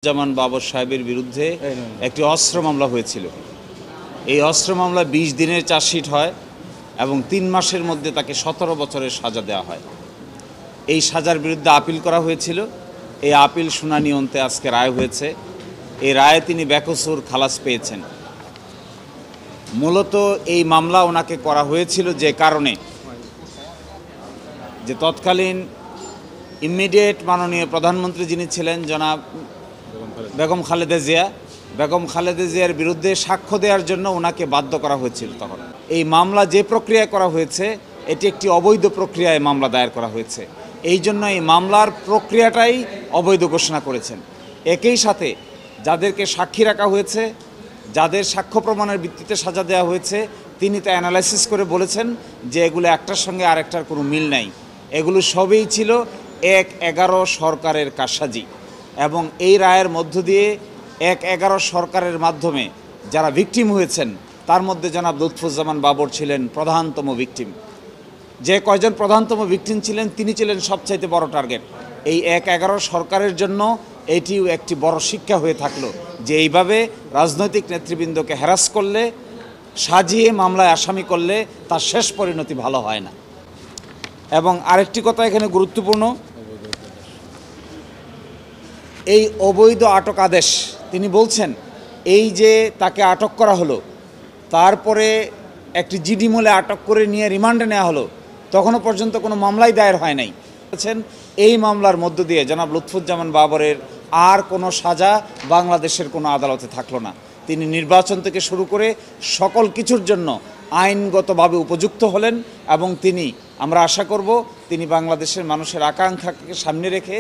জামান বাবর সাহেবের বিরুদ্ধে একটি অস্ত্র মামলা হয়েছিল। এই অস্ত্র মামলা ২০ দিনের চার্জশিট হয় এবং ৩ মাসের মধ্যে তাকে ১৭ বছরের সাজা দেওয়া হয়। এই সাজার বিরুদ্ধে আপিল করা হয়েছিল। এই আপিল শুনানি অন্তে আজকে রায় হয়েছে। এই রায়ে তিনি বেকসুর খালাস পেয়েছেন। মূলত এই মামলা ওনাকে করা হয়েছিল যে কারণে, যে তৎকালীন ইমিডিয়েট মাননীয় প্রধানমন্ত্রী যিনি ছিলেন জনাব বেগম খালেদা জিয়ার বিরুদ্ধে সাক্ষ্য দেওয়ার জন্য ওনাকে বাধ্য করা হয়েছিল। তখন এই মামলা যে প্রক্রিয়ায় করা হয়েছে এটি একটি অবৈধ প্রক্রিয়ায় মামলা দায়ের করা হয়েছে। এই জন্য এই মামলার প্রক্রিয়াটাই অবৈধ ঘোষণা করেছেন। একই সাথে যাদেরকে সাক্ষী রাখা হয়েছে, যাদের সাক্ষ্য প্রমাণের ভিত্তিতে সাজা দেওয়া হয়েছে, তিনি তা অ্যানালাইসিস করে বলেছেন যে এগুলো একটার সঙ্গে আরেকটার কোনো মিল নাই। এগুলো সবই ছিল ১/১১ সরকারের কারসাজি। এবং এই রায়ের মধ্য দিয়ে ১/১১ সরকারের মাধ্যমে যারা ভিকটিম হয়েছেন তার মধ্যে জনাব লুৎফুজ্জামান বাবর ছিলেন প্রধানতম ভিকটিম। যে কয়জন প্রধানতম ভিকটিম ছিলেন তিনি ছিলেন সবচাইতে বড় টার্গেট। এই ১/১১ সরকারের জন্য এটিও একটি বড় শিক্ষা হয়ে থাকলো যে এইভাবে রাজনৈতিক নেতৃবৃন্দকে হ্যারাস করলে, সাজিয়ে মামলায় আসামি করলে তার শেষ পরিণতি ভালো হয় না। এবং আরেকটি কথা এখানে গুরুত্বপূর্ণ, এই অবৈধ আটক আদেশ তিনি বলছেন এই যে তাকে আটক করা হলো, তারপরে একটি জিডি মোলে আটক করে নিয়ে রিমান্ডে নেওয়া হলো, তখনও পর্যন্ত কোনো মামলাই দায়ের হয় নাই। বলছেন এই মামলার মধ্য দিয়ে জনাব লুৎফুজ্জামান বাবরের আর কোনো সাজা বাংলাদেশের কোনো আদালতে থাকলো না। তিনি নির্বাচন থেকে শুরু করে সকল কিছুর জন্য আইনগতভাবে উপযুক্ত হলেন এবং তিনি, আমরা আশা করব তিনি বাংলাদেশের মানুষের আকাঙ্ক্ষাকে সামনে রেখে